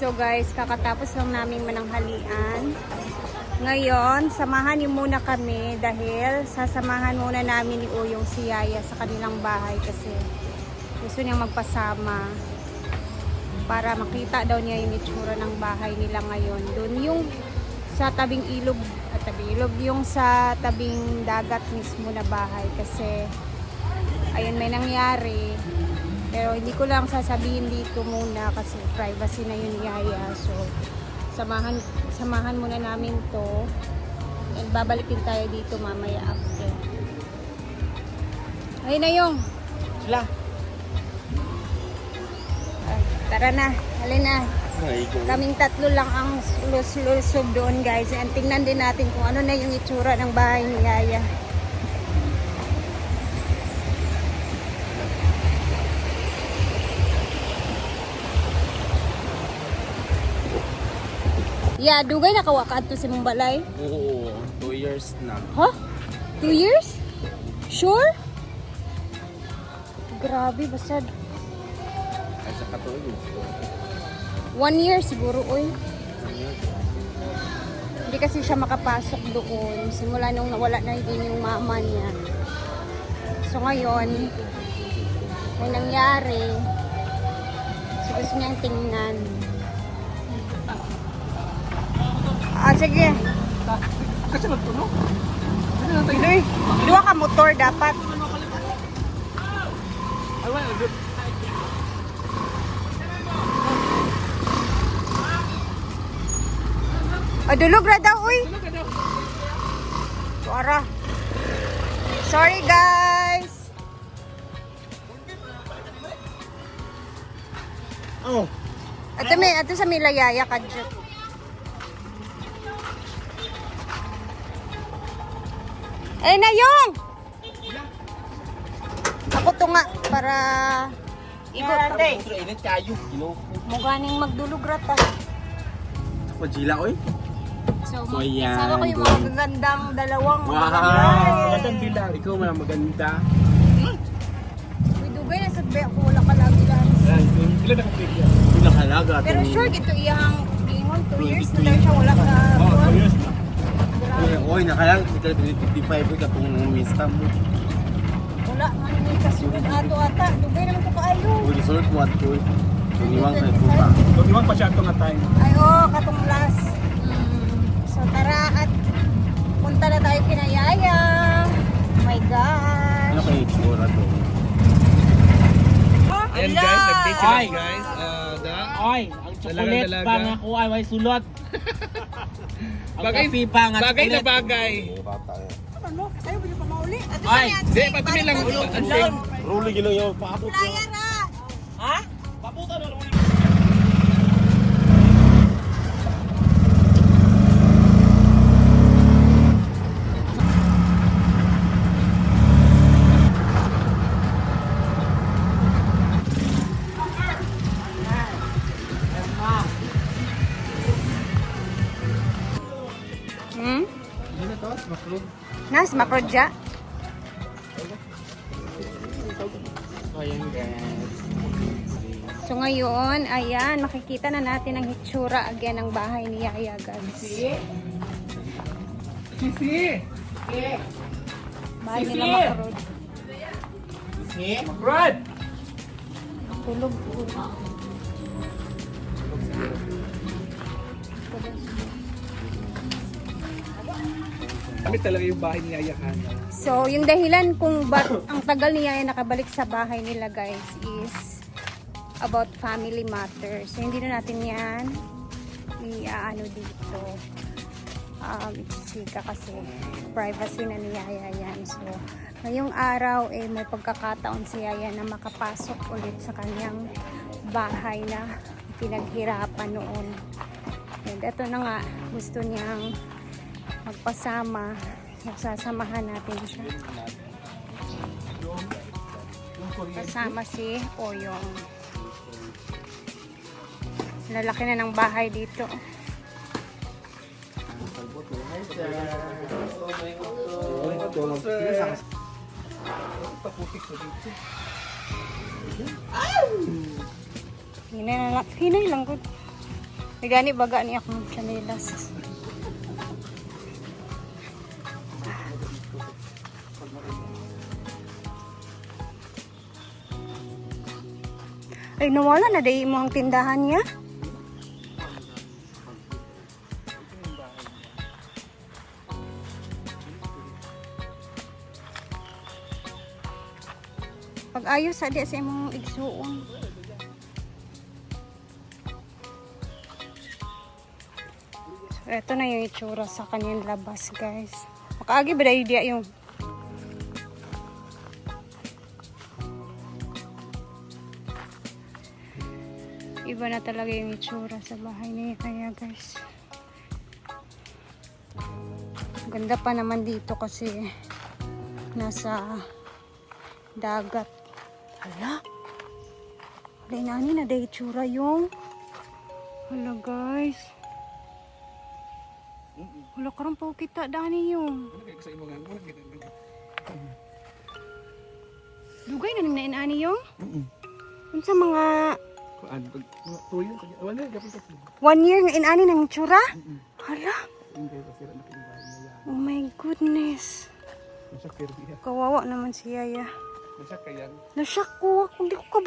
So guys, kakatapos lang namin mananghalian. Ngayon, samahan niyo muna kami dahil sasamahan muna namin ni Uyong si Yaya sa kanilang bahay kasi gusto niyang magpasama para makita daw niya yung itsura ng bahay nila ngayon. Doon yung sa tabing ilog, yung sa tabing dagat mismo na bahay kasi ayun may nangyari. Pero hindi ko lang sasabihin dito muna kasi privacy na yun ni Yaya. So, samahan muna namin to. And babalikin tayo dito mamaya after. Ayun na yung. Sila. Tara na. Halin na. Kaming tatlo lang ang lusob doon guys. And tingnan din natin kung ano na yung itsura ng bahay ni Yaya. Yeah, dugay na kawakad to sa mong balay? Oo, 2 years na. Huh? 2 years? Sure? Grabe, basad. Ay, sa katuloy. 1 year siguro, oy. Hindi kasi siya makapasok doon. Simula nung nawala na din yung mama niya. So ngayon, may nangyari. So gusto niyang tingnan. Ah, sige. Kasi magtunog. Piloy, dua ka motor dapat. Ay, wala. Dulog ra daw, uy. Suara. Sorry, guys. Oh. Ato sa Milayaya kadyo. Eh na yung! Ako to nga para ikot. Pero init kayo. Muganing magdulog rata. Pagila, oy. So, So, yan. kasama ko yung mga gagandang dalawang Wow! Magandang bilang. Ikaw man ang maganda. Uy, dugay na sa be ako wala ka lagi lang. Ilan na kapigya? Ilan halaga. Pero sure, ito iyang ingon 2 years na daw siya wala ka. Oh, 2 years na. Grabe. Oy, nakalang si 55 ka kung mista mo. Wala, man may kasunod ato ata. Dugay naman ko kaayo. Uy, resort mo at ko. Tuniwang kay pupa. Tuniwang pa siya ito nga time. Ay, katong last. So, tara at punta na tayo kina Yaya. Oh my gosh. Ano kayo itsura to? Ayan guys, nag-date sila guys. Oy, ang chocolate Dalagang-dalaga. pa nga ko ay may sulot. Ang Bagay- kape pa nga Bagay na chocolate. bagay. Ano? Ayaw ba niyo pa mauli? Ay, Hindi, patuloy lang. Anseng. Ruli gino yung paabot. Playa na! Hmm? Ano to? Maklog. Nas, makrodya? Ayan guys. So ngayon, ayan, makikita na natin ang hitsura again ng bahay ni Yaya, guys. Sisi! Bahay nila makrod. See? Brad! Tulog. Kami talaga yung bahay ni Yaya Hana. So, yung dahilan kung ang tagal ni Yaya nakabalik sa bahay nila, guys, is about family matters. So, hindi na natin yan i-ano dito. Chika kasi privacy na ni Yaya yan. So, ngayong araw, may pagkakataon si Yaya na makapasok ulit sa kanyang bahay na pinaghirapan noon. And ito na nga, gusto niyang magpasama. Sasamahan natin siya. Kasama si Oyong. Lalaki na ng bahay dito. Hinay lang. Hinay lang. Good. May gani baga ni akong chanelas. Ay, nawala na dahil mo ang tindahan niya. Pag-ayos sa di sa imong igsuon. So, ito na yung itsura sa kanyang labas, guys. Makaagi ba dahil diya yung iba na talaga yung itsura sa bahay niya kaya guys. Ganda pa naman dito kasi nasa dagat. Hala. Hala nani na day itsura yung. Hala guys. Hala karang po kita dani yung. Ano kayo sa imo nga? Ano kita? Dugay na nang nainani yung. Unsa mga Kuan pag tuyo kanya. Wala gapon ka. 1 year nga inani ng itsura? Hala. Hindi pa sila na kinbahay niya. Oh my goodness. Nasa kirbiya. Kawawa naman si Yaya. Nasa kayan. Nasyak ko. Hindi ko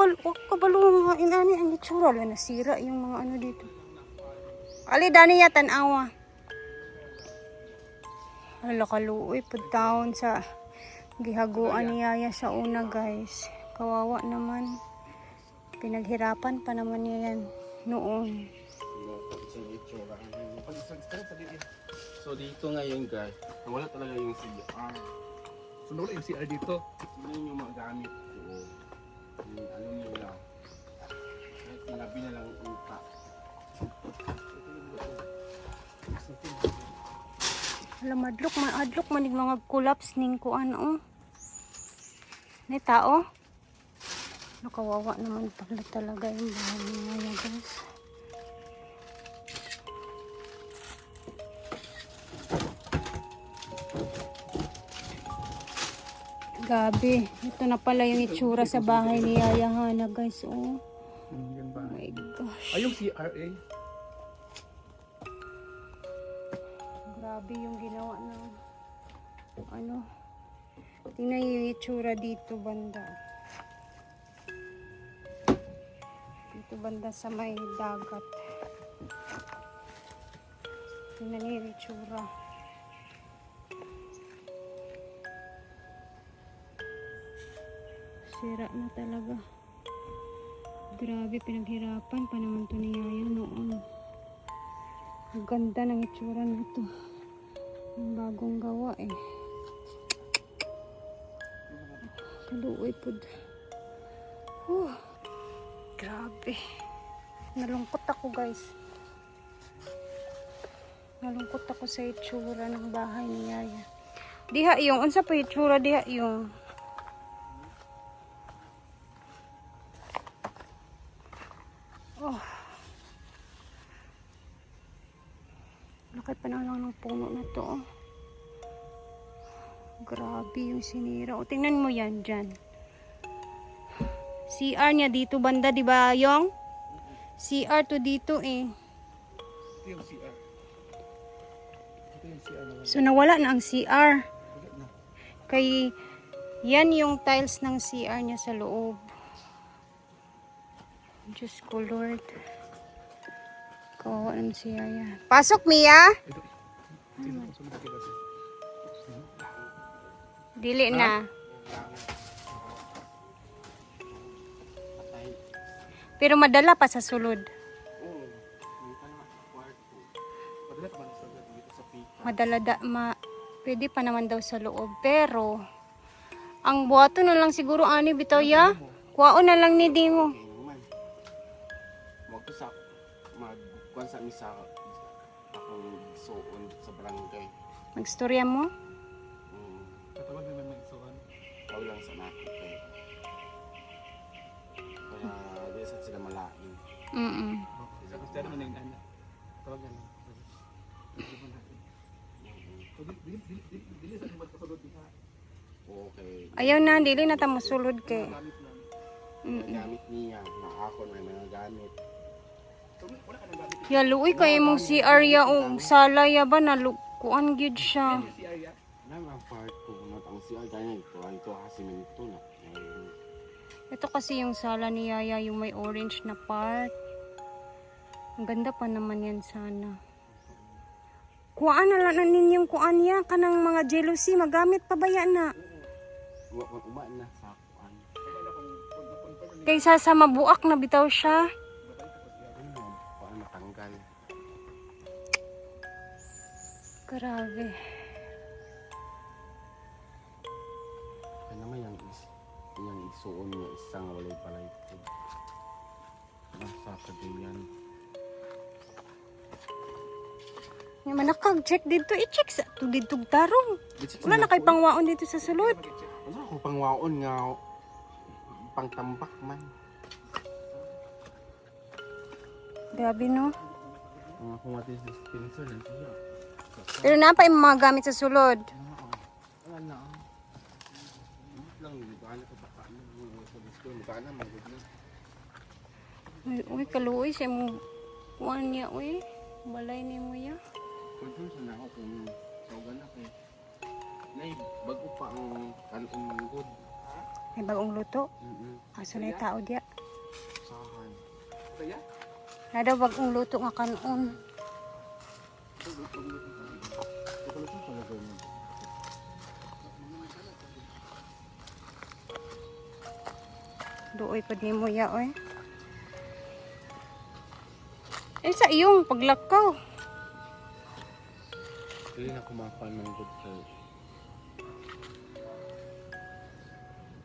kabalo nga inani ang itsura. Wala nasira yung mga ano dito. Ali, dani ya tanawa. Hala kaluoy po taon sa gihaguan ni Yaya sa una guys. Kawawa naman. Pinaghirapan pa naman niya yan noon. So dito ngayon guys, wala talaga yung CR. So wala yung CR dito. Sino yung mga gamit ko? Yung ano nyo lang. Kahit malabi na lang upa. Hala madlok manig mga collapse ning kuan oh. Ni tao. Nakawawa naman pala talaga yung bahay niya guys. Gabi, ito na pala yung itsura sa bahay ni Yaya Hana guys. Oh, Yan ba? oh my gosh. Ay yung CRA. Grabe yung ginawa ng ano. Tingnan yung itsura dito banda. Dito banda sa may dagat. Tingnan yung itsura. Sira na talaga. Grabe, pinaghirapan pa naman to ni Yaya noon. Ang ganda ng itsura nito. Ang bagong gawa eh. Kaluoy po. Grabe. Nalungkot ako guys. Nalungkot ako sa itsura ng bahay ni Yaya. Diha yung, unsa pa itsura diha yung. Oh. Laki pa na lang ng puno na to. Oh. Grabe yung sinira. O, tingnan mo yan dyan. CR niya dito banda, di ba, Yong? CR to dito eh. Ito yung CR. Ito yung CR na So, nawala na ang CR. wala na. Kay, yan yung tiles ng CR niya sa loob. Diyos ko, Lord. Kawawa naman si Yaya. Pasok, Mia! Ito. Ito yung sumunod kita siya. Dili na. Pero madala pa sa sulod. Oo. Dito naman sa kwarto. Padala pa ba sa dito sa pika? Pwede pa naman daw sa loob. Pero, ang buhato na lang siguro, ani, bitaw ya. Kuwaon na lang ni di mo. Okay naman. Huwag to sa magkuhan sa misa akong suon sa barangay. Magstorya mo? Katawag naman may isuhan. Ikaw lang sa natin kayo. Para di sa sila malain. Tapos dyan naman yung anak. Tawag na lang. So, dili sa iba't kasulod niya. Okay. Ayaw na, dili na tamo sulod kay. Gamit lang. Gamit niya na ako na may mga gamit. Yaluoy kay imong CR ya o sala ya ba nalukuan gyud siya. Si Arya. Nang ang part ko not ang CR ganyan ito hasimento na. Ito kasi yung sala ni Yaya, yung may orange na part. Ang ganda pa naman yan sana. Kuhaan na lang ninyong kuhaan ya, kanang mga jealousy, magamit pa ba yan na? Uma na sa kuan. Kaysa sa mabuak na bitaw siya. Ano, kuan matanggal. Grabe. Kaya naman yung isuon niya isang walay palay ko. Nasa kagayan. Nga manakag, check dito, i-check sa dito tarong. Wala na kay pangwaon dito sa sulod. Ano ako pangwaon nga pangtambak man. Grabe no. Ang ako what is this pencil and siya. Pero napay mga gamit sa sulod. Wala na. Lang magana ka baka ano sa disco magana magud na. Uy, kaluoy siya mo. Kuhaan niya, uy. Balay ni mo ya. Kung sa na ako kung saugan na kay. Nay bago pa ang kanon ng good. May bagong luto. Aso na yung tao diya. Sahan. Kaya? Na daw bagong luto nga kanon. Duoy pa ni mo ya, oy. Sa iyong paglakaw. Dili na kumakan ng good sir.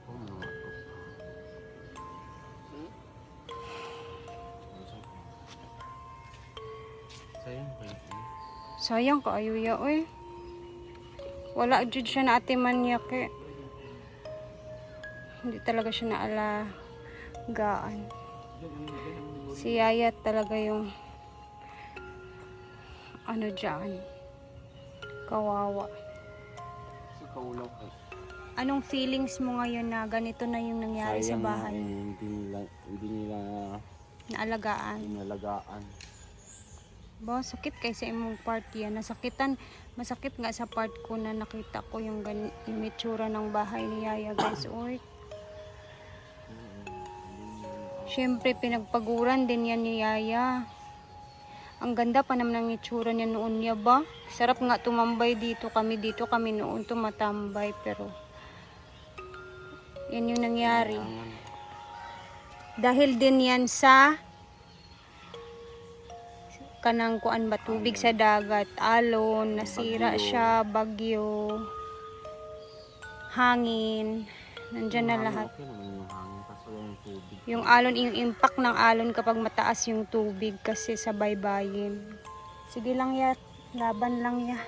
Oh, mga to. Sayang ba yun? Sayang ka ayo ya, oy. Wala jud siya na atiman niya kay. Hindi talaga siya naalagaan. Si Yaya talaga yung ano dyan. Kawawa. Si Kaulaw ko. Anong feelings mo ngayon na ganito na yung nangyari sa Sayang bahay? na, hindi nila Naalagaan. inalagaan. Ba, sakit kay sa imong part yan. Masakit nga sa part ko na nakita ko yung itsura ng bahay ni Yaya, guys. Or, syempre, pinagpaguran din yan ni Yaya. Ang ganda pa naman ng itsura niya noon niya ba? Sarap nga tumambay dito kami noon tumatambay, pero yan yung nangyari. Dahil din yan sa kanang kuan ba, tubig sa dagat, alon, nasira siya, bagyo, hangin, nandyan na lahat. Okay naman yung hangin kaso yung tubig. Yung alon, yung impact ng alon kapag mataas yung tubig kasi sa baybayin. Sige lang ya, laban lang ya.